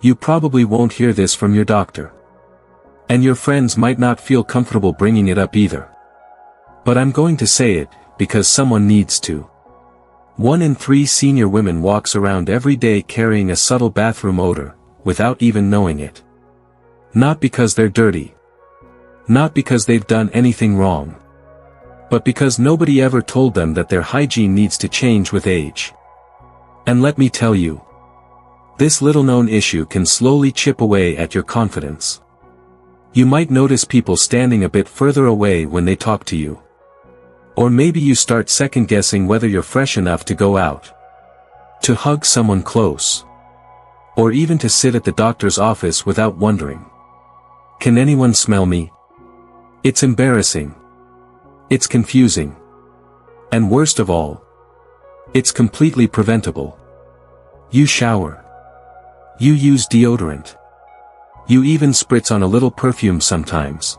You probably won't hear this from your doctor. And your friends might not feel comfortable bringing it up either. But I'm going to say it, because someone needs to. 1 in 3 senior women walks around every day carrying a subtle bathroom odor, without even knowing it. Not because they're dirty. Not because they've done anything wrong. But because nobody ever told them that their hygiene needs to change with age. And let me tell you, this little-known issue can slowly chip away at your confidence. You might notice people standing a bit further away when they talk to you. Or maybe you start second-guessing whether you're fresh enough to go out. To hug someone close. Or even to sit at the doctor's office without wondering. Can anyone smell me? It's embarrassing. It's confusing. And worst of all, it's completely preventable. You shower. You use deodorant. You even spritz on a little perfume sometimes.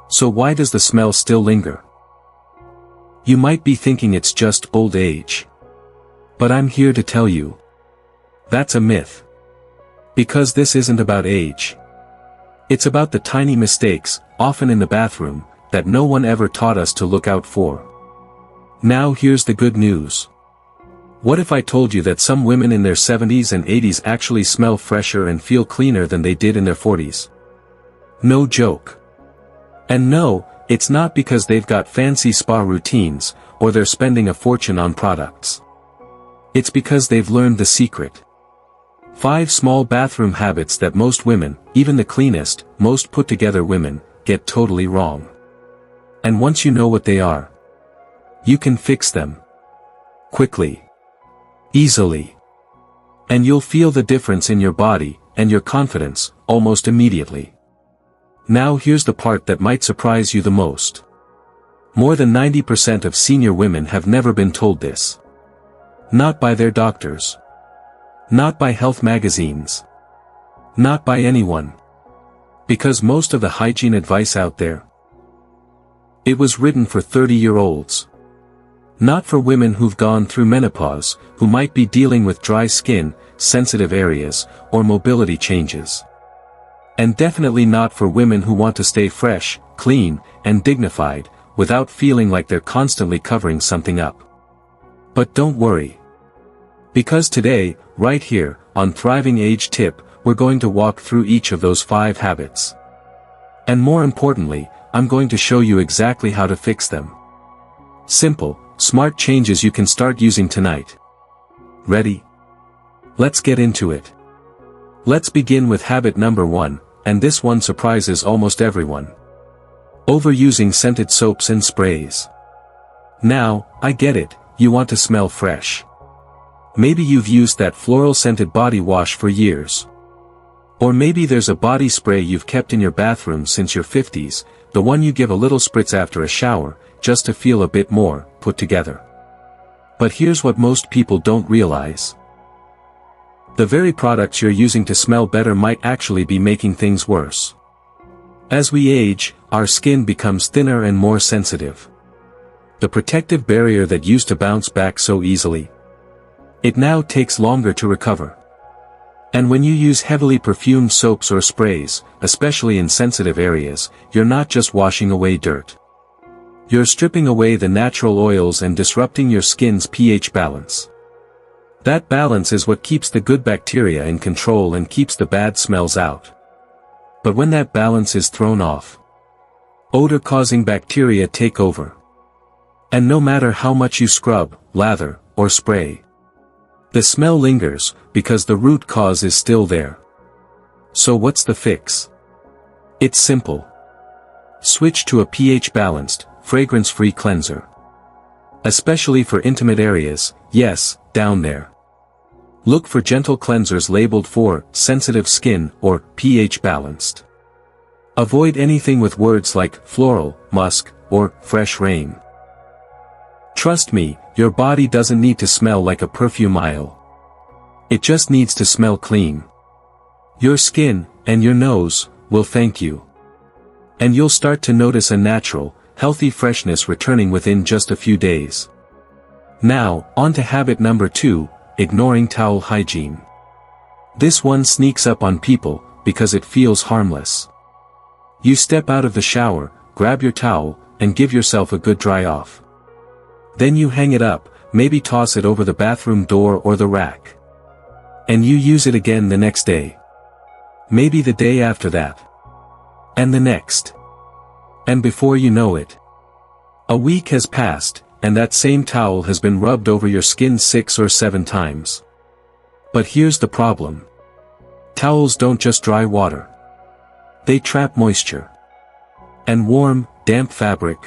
So why does the smell still linger? You might be thinking it's just old age. But I'm here to tell you. That's a myth. Because this isn't about age. It's about the tiny mistakes, often in the bathroom, that no one ever taught us to look out for. Now here's the good news. What if I told you that some women in their 70s and 80s actually smell fresher and feel cleaner than they did in their 40s? No joke. And no, it's not because they've got fancy spa routines, or they're spending a fortune on products. It's because they've learned the secret. 5 small bathroom habits that most women, even the cleanest, most put-together women, get totally wrong. And once you know what they are, you can fix them. Quickly. Easily. And you'll feel the difference in your body, and your confidence, almost immediately. Now here's the part that might surprise you the most. More than 90% of senior women have never been told this. Not by their doctors. Not by health magazines. Not by anyone. Because most of the hygiene advice out there, it was written for 30-year-olds. Not for women who've gone through menopause, who might be dealing with dry skin, sensitive areas, or mobility changes. And definitely not for women who want to stay fresh, clean, and dignified, without feeling like they're constantly covering something up. But don't worry. Because today, right here, on Thriving Age Tip, we're going to walk through each of those 5 habits. And more importantly, I'm going to show you exactly how to fix them. Simple, smart changes you can start using tonight. Ready? Let's get into it. Let's begin with habit number 1, and this one surprises almost everyone. Overusing scented soaps and sprays. Now, I get it, you want to smell fresh. Maybe you've used that floral-scented body wash for years. Or maybe there's a body spray you've kept in your bathroom since your 50s, the one you give a little spritz after a shower, just to feel a bit more put together. But here's what most people don't realize. The very products you're using to smell better might actually be making things worse. As we age, our skin becomes thinner and more sensitive. The protective barrier that used to bounce back so easily, it now takes longer to recover. And when you use heavily perfumed soaps or sprays, especially in sensitive areas, you're not just washing away dirt. You're stripping away the natural oils and disrupting your skin's pH balance. That balance is what keeps the good bacteria in control and keeps the bad smells out. But when that balance is thrown off, odor-causing bacteria take over. And no matter how much you scrub, lather, or spray, the smell lingers, because the root cause is still there. So what's the fix? It's simple. Switch to a pH-balanced, fragrance-free cleanser. Especially for intimate areas, yes, down there. Look for gentle cleansers labeled for sensitive skin or pH-balanced. Avoid anything with words like floral, musk, or fresh rain. Trust me, your body doesn't need to smell like a perfume aisle. It just needs to smell clean. Your skin, and your nose, will thank you. And you'll start to notice a natural, healthy freshness returning within just a few days. Now, on to habit number 2, ignoring towel hygiene. This one sneaks up on people, because it feels harmless. You step out of the shower, grab your towel, and give yourself a good dry off. Then you hang it up, maybe toss it over the bathroom door or the rack. And you use it again the next day. Maybe the day after that. And the next. And before you know it, a week has passed, and that same towel has been rubbed over your skin 6 or 7 times. But here's the problem. Towels don't just dry water. They trap moisture. And warm, damp fabric.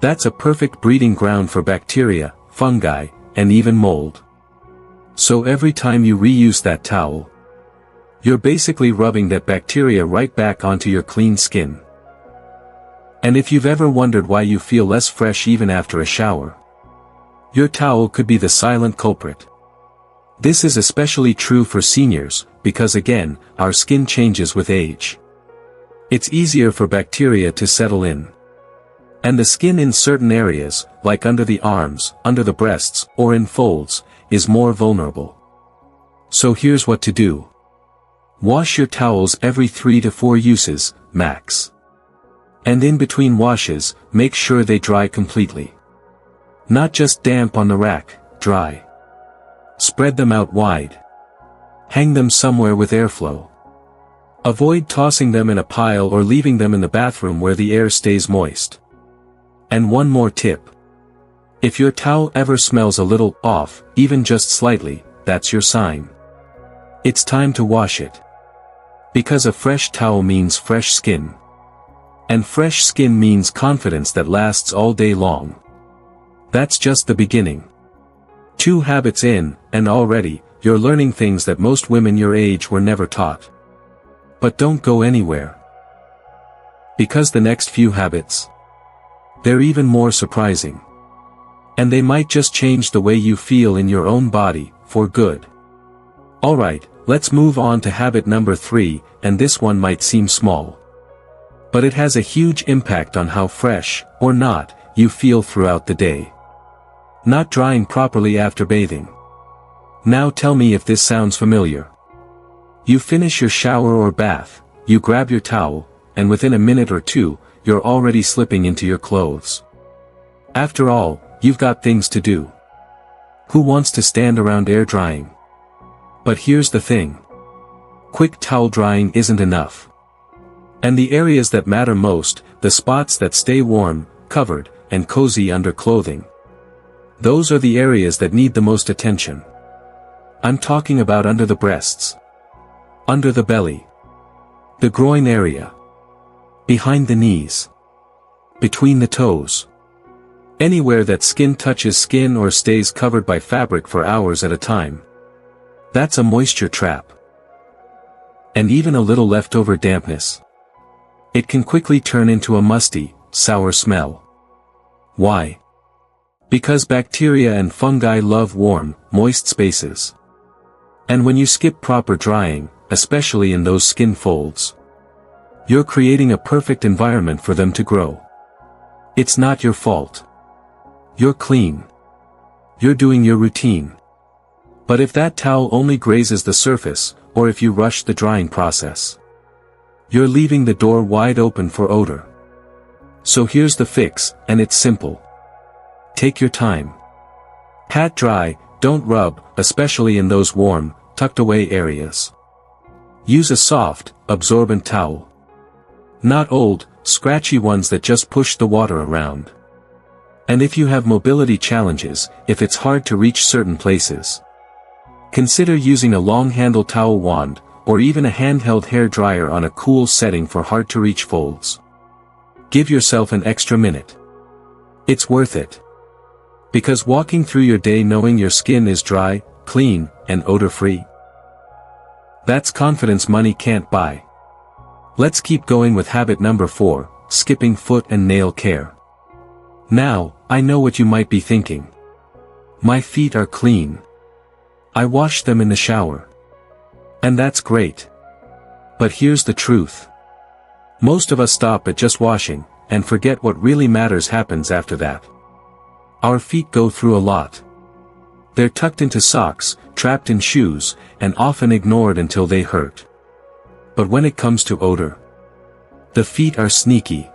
That's a perfect breeding ground for bacteria, fungi, and even mold. So every time you reuse that towel, you're basically rubbing that bacteria right back onto your clean skin. And if you've ever wondered why you feel less fresh even after a shower, your towel could be the silent culprit. This is especially true for seniors, because again, our skin changes with age. It's easier for bacteria to settle in. And the skin in certain areas, like under the arms, under the breasts, or in folds, is more vulnerable. So here's what to do. Wash your towels every 3 to 4 uses, max. And in between washes, make sure they dry completely. Not just damp on the rack, dry. Spread them out wide. Hang them somewhere with airflow. Avoid tossing them in a pile or leaving them in the bathroom where the air stays moist. And one more tip. If your towel ever smells a little off, even just slightly, that's your sign. It's time to wash it. Because a fresh towel means fresh skin. And fresh skin means confidence that lasts all day long. That's just the beginning. 2 habits in, and already, you're learning things that most women your age were never taught. But don't go anywhere. Because the next few habits, they're even more surprising. And they might just change the way you feel in your own body, for good. Alright, let's move on to habit number 3, and this one might seem small. But it has a huge impact on how fresh, or not, you feel throughout the day. Not drying properly after bathing. Now tell me if this sounds familiar. You finish your shower or bath, you grab your towel, and within a minute or 2, you're already slipping into your clothes. After all, you've got things to do. Who wants to stand around air drying? But here's the thing. Quick towel drying isn't enough. And the areas that matter most, the spots that stay warm, covered, and cozy under clothing, those are the areas that need the most attention. I'm talking about under the breasts, under the belly, the groin area, behind the knees, between the toes. Anywhere that skin touches skin or stays covered by fabric for hours at a time. That's a moisture trap. And even a little leftover dampness, it can quickly turn into a musty, sour smell. Why? Because bacteria and fungi love warm, moist spaces. And when you skip proper drying, especially in those skin folds, you're creating a perfect environment for them to grow. It's not your fault. You're clean. You're doing your routine. But if that towel only grazes the surface, or if you rush the drying process, you're leaving the door wide open for odor. So here's the fix, and it's simple. Take your time. Pat dry, don't rub, especially in those warm, tucked away areas. Use a soft, absorbent towel. Not old, scratchy ones that just push the water around. And if you have mobility challenges, if it's hard to reach certain places, consider using a long-handled towel wand, or even a handheld hair dryer on a cool setting for hard-to-reach folds. Give yourself an extra minute. It's worth it. Because walking through your day knowing your skin is dry, clean, and odor-free, that's confidence money can't buy. Let's keep going with habit number 4, skipping foot and nail care. Now, I know what you might be thinking. My feet are clean. I wash them in the shower. And that's great. But here's the truth. Most of us stop at just washing, and forget what really matters happens after that. Our feet go through a lot. They're tucked into socks, trapped in shoes, and often ignored until they hurt. But when it comes to odor, the feet are sneaky.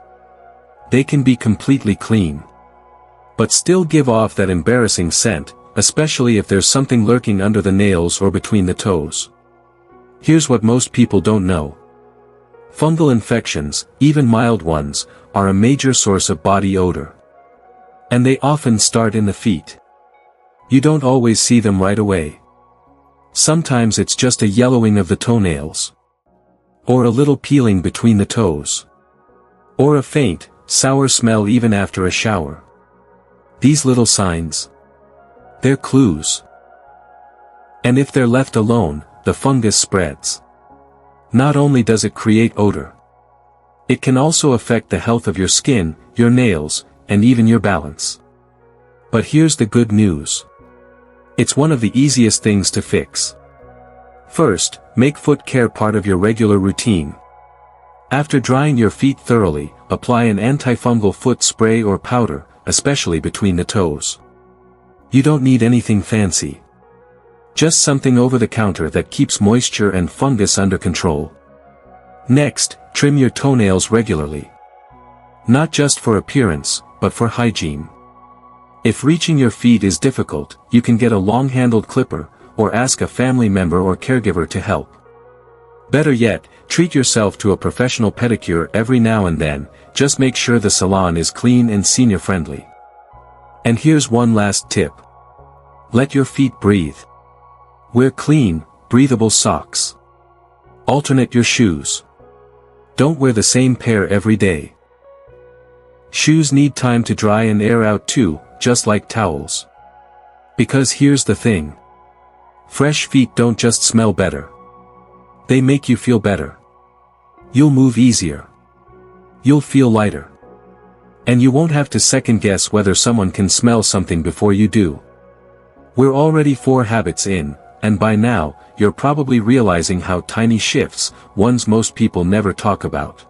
They can be completely clean, but still give off that embarrassing scent, especially if there's something lurking under the nails or between the toes. Here's what most people don't know. Fungal infections, even mild ones, are a major source of body odor. And they often start in the feet. You don't always see them right away. Sometimes it's just a yellowing of the toenails, or a little peeling between the toes, or a faint, sour smell even after a shower. These little signs, they're clues. And if they're left alone, the fungus spreads. Not only does it create odor, it can also affect the health of your skin, your nails, and even your balance. But here's the good news. It's one of the easiest things to fix. First, make foot care part of your regular routine. After drying your feet thoroughly, apply an antifungal foot spray or powder, especially between the toes. You don't need anything fancy. Just something over the counter that keeps moisture and fungus under control. Next, trim your toenails regularly. Not just for appearance, but for hygiene. If reaching your feet is difficult, you can get a long-handled clipper, or ask a family member or caregiver to help. Better yet, treat yourself to a professional pedicure every now and then, just make sure the salon is clean and senior-friendly. And here's one last tip. Let your feet breathe. Wear clean, breathable socks. Alternate your shoes. Don't wear the same pair every day. Shoes need time to dry and air out too, just like towels. Because here's the thing. Fresh feet don't just smell better. They make you feel better. You'll move easier. You'll feel lighter. And you won't have to second guess whether someone can smell something before you do. We're already 4 habits in, and by now, you're probably realizing how tiny shifts, ones most people never talk about,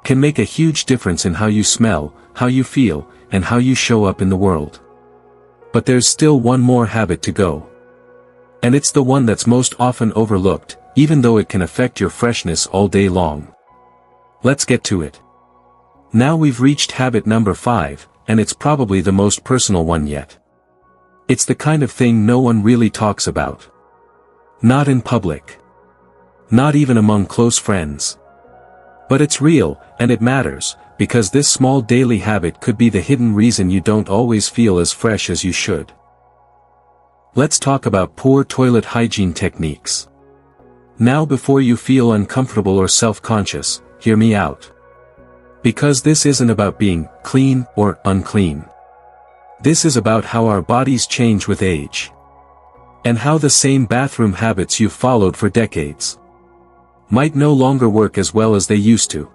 can make a huge difference in how you smell, how you feel, and how you show up in the world. But there's still one more habit to go. And it's the one that's most often overlooked, even though it can affect your freshness all day long. Let's get to it. Now we've reached habit number 5, and it's probably the most personal one yet. It's the kind of thing no one really talks about. Not in public. Not even among close friends. But it's real, and it matters, because this small daily habit could be the hidden reason you don't always feel as fresh as you should. Let's talk about poor toilet hygiene techniques. Now before you feel uncomfortable or self-conscious, hear me out. Because this isn't about being clean or unclean. This is about how our bodies change with age. And how the same bathroom habits you've followed for decades might no longer work as well as they used to.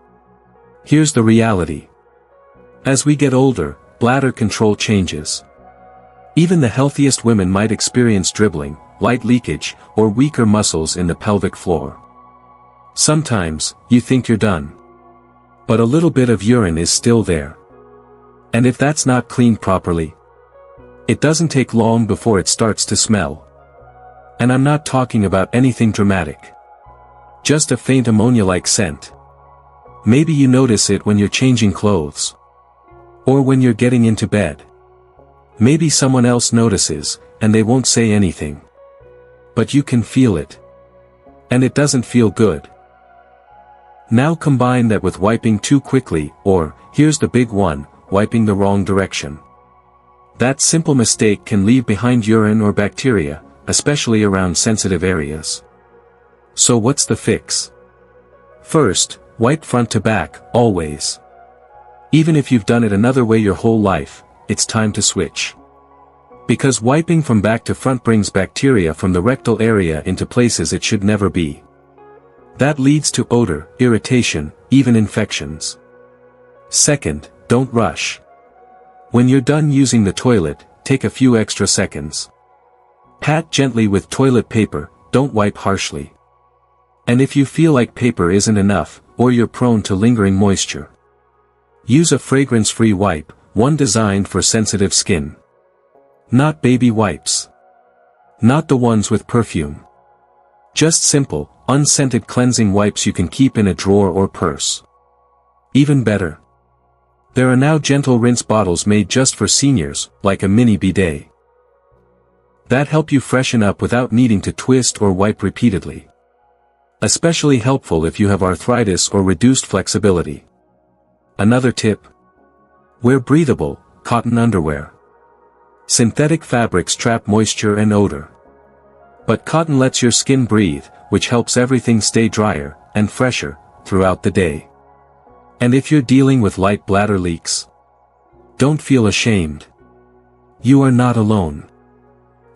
Here's the reality. As we get older, bladder control changes. Even the healthiest women might experience dribbling, light leakage, or weaker muscles in the pelvic floor. Sometimes, you think you're done. But a little bit of urine is still there. And if that's not cleaned properly, it doesn't take long before it starts to smell. And I'm not talking about anything dramatic. Just a faint ammonia-like scent. Maybe you notice it when you're changing clothes. Or when you're getting into bed. Maybe someone else notices, and they won't say anything. But you can feel it. And it doesn't feel good. Now combine that with wiping too quickly, or, here's the big one, wiping the wrong direction. That simple mistake can leave behind urine or bacteria, especially around sensitive areas. So what's the fix? First, wipe front to back, always. Even if you've done it another way your whole life, it's time to switch. Because wiping from back to front brings bacteria from the rectal area into places it should never be. That leads to odor, irritation, even infections. Second, don't rush. When you're done using the toilet, take a few extra seconds. Pat gently with toilet paper, don't wipe harshly. And if you feel like paper isn't enough, or you're prone to lingering moisture, use a fragrance-free wipe, one designed for sensitive skin. Not baby wipes. Not the ones with perfume. Just simple, unscented cleansing wipes you can keep in a drawer or purse. Even better. There are now gentle rinse bottles made just for seniors, like a mini bidet, that help you freshen up without needing to twist or wipe repeatedly. Especially helpful if you have arthritis or reduced flexibility. Another tip: wear breathable, cotton underwear. Synthetic fabrics trap moisture and odor. But cotton lets your skin breathe, which helps everything stay drier and fresher throughout the day. And if you're dealing with light bladder leaks, don't feel ashamed. You are not alone.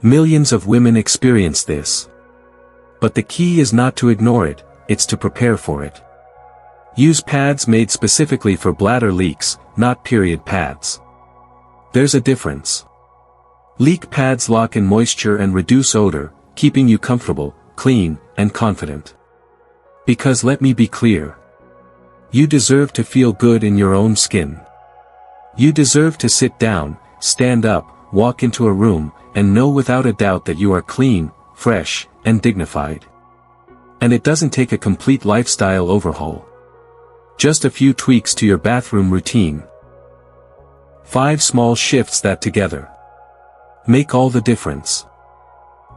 Millions of women experience this. But the key is not to ignore it, it's to prepare for it. Use pads made specifically for bladder leaks, not period pads. There's a difference. Leak pads lock in moisture and reduce odor, keeping you comfortable, clean, and confident. Because let me be clear. You deserve to feel good in your own skin. You deserve to sit down, stand up, walk into a room, and know without a doubt that you are clean, fresh, and dignified. And it doesn't take a complete lifestyle overhaul. Just a few tweaks to your bathroom routine. 5 small shifts that together make all the difference.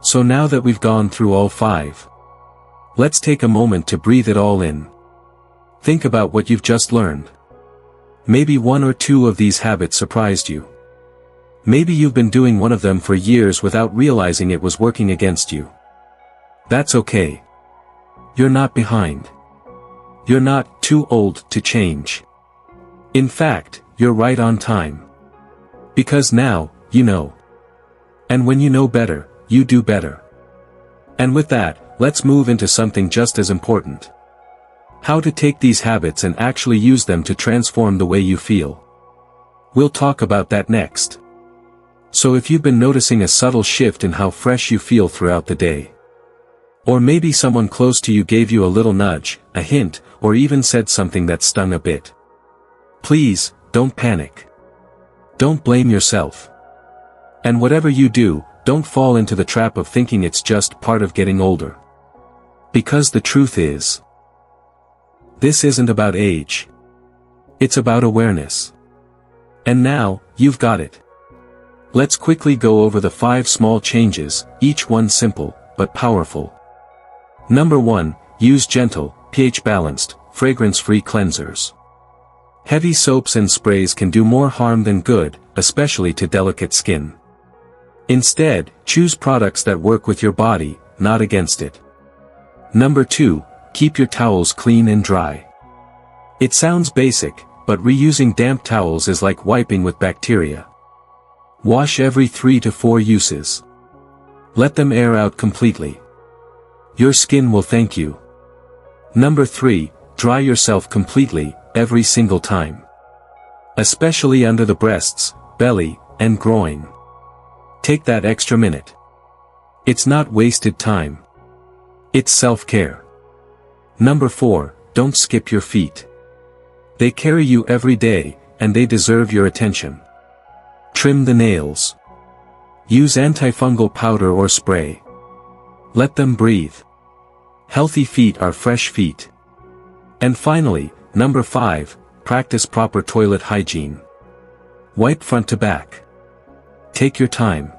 So now that we've gone through all 5, let's take a moment to breathe it all in. Think about what you've just learned. Maybe 1 or 2 of these habits surprised you. Maybe you've been doing one of them for years without realizing it was working against you. That's okay. You're not behind. You're not too old to change. In fact, you're right on time. Because now, you know. And when you know better, you do better. And with that, let's move into something just as important. How to take these habits and actually use them to transform the way you feel. We'll talk about that next. So if you've been noticing a subtle shift in how fresh you feel throughout the day, or maybe someone close to you gave you a little nudge, a hint, or even said something that stung a bit, please, don't panic. Don't blame yourself. And whatever you do, don't fall into the trap of thinking it's just part of getting older. Because the truth is, this isn't about age. It's about awareness. And now, you've got it. Let's quickly go over the 5 small changes, each one simple, but powerful. Number 1, use gentle, pH-balanced, fragrance-free cleansers. Heavy soaps and sprays can do more harm than good, especially to delicate skin. Instead, choose products that work with your body, not against it. Number 2, keep your towels clean and dry. It sounds basic, but reusing damp towels is like wiping with bacteria. Wash every 3 to 4 uses. Let them air out completely. Your skin will thank you. Number 3, dry yourself completely, every single time. Especially under the breasts, belly, and groin. Take that extra minute. It's not wasted time. It's self-care. Number 4, don't skip your feet. They carry you every day, and they deserve your attention. Trim the nails. Use antifungal powder or spray. Let them breathe. Healthy feet are fresh feet. And finally, number 5, practice proper toilet hygiene. Wipe front to back. Take your time.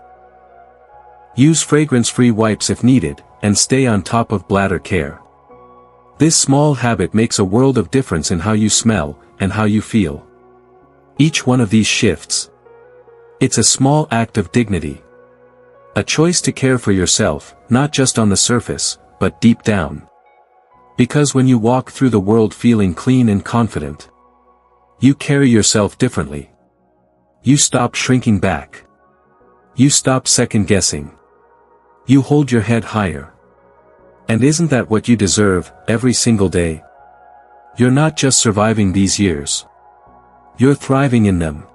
Use fragrance-free wipes if needed, and stay on top of bladder care. This small habit makes a world of difference in how you smell, and how you feel. Each one of these shifts. It's a small act of dignity. A choice to care for yourself, not just on the surface, but deep down. Because when you walk through the world feeling clean and confident, you carry yourself differently. You stop shrinking back. You stop second-guessing. You hold your head higher. And isn't that what you deserve, every single day? You're not just surviving these years. You're thriving in them.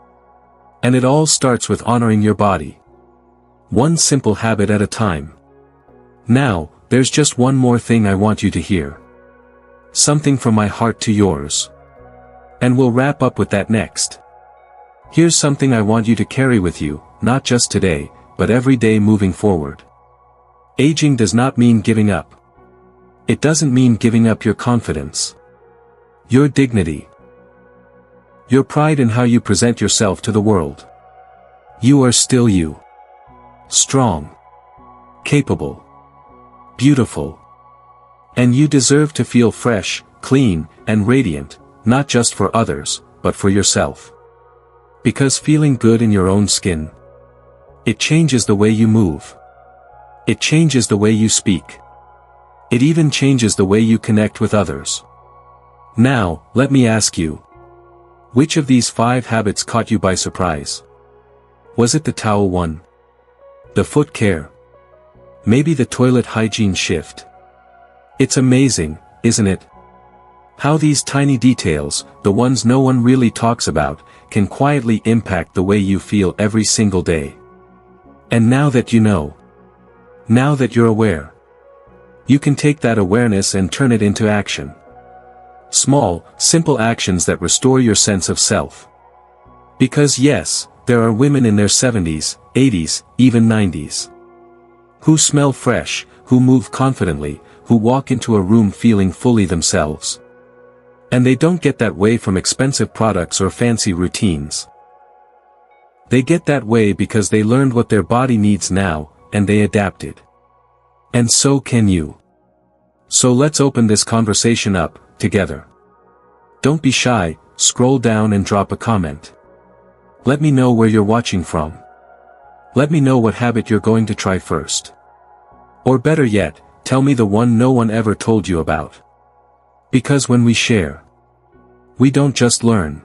And it all starts with honoring your body. One simple habit at a time. Now, there's just one more thing I want you to hear. Something from my heart to yours. And we'll wrap up with that next. Here's something I want you to carry with you, not just today, but every day moving forward. Aging does not mean giving up. It doesn't mean giving up your confidence, your dignity, your pride in how you present yourself to the world. You are still you. Strong, capable, beautiful. And you deserve to feel fresh, clean, and radiant, not just for others, but for yourself. Because feeling good in your own skin, it changes the way you move. It changes the way you speak. It even changes the way you connect with others. Now, let me ask you, which of these 5 habits caught you by surprise? Was it the towel one? The foot care? Maybe the toilet hygiene shift? It's amazing, isn't it? How these tiny details, the ones no one really talks about, can quietly impact the way you feel every single day. And now that you know, now that you're aware, you can take that awareness and turn it into action. Small, simple actions that restore your sense of self. Because yes, there are women in their 70s, 80s, even 90s, who smell fresh, who move confidently, who walk into a room feeling fully themselves. And they don't get that way from expensive products or fancy routines. They get that way because they learned what their body needs now, and they adapted. And so can you. So let's open this conversation up, together. Don't be shy, scroll down and drop a comment. Let me know where you're watching from. Let me know what habit you're going to try first. Or better yet, tell me the one no one ever told you about. Because when we share, we don't just learn.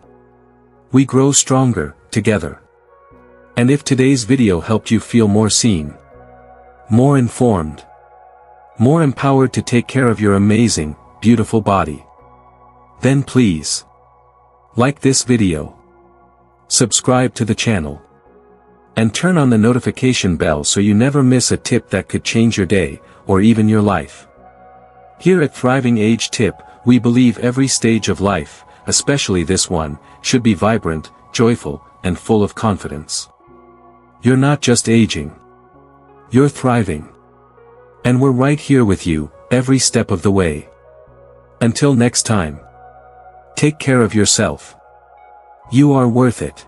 We grow stronger, together. And if today's video helped you feel more seen, more informed, more empowered to take care of your amazing, beautiful body, then please like this video, subscribe to the channel, and turn on the notification bell so you never miss a tip that could change your day, or even your life. Here at Thriving Age Tip, we believe every stage of life, especially this one, should be vibrant, joyful, and full of confidence. You're not just aging. You're thriving. And we're right here with you, every step of the way. Until next time. Take care of yourself. You are worth it.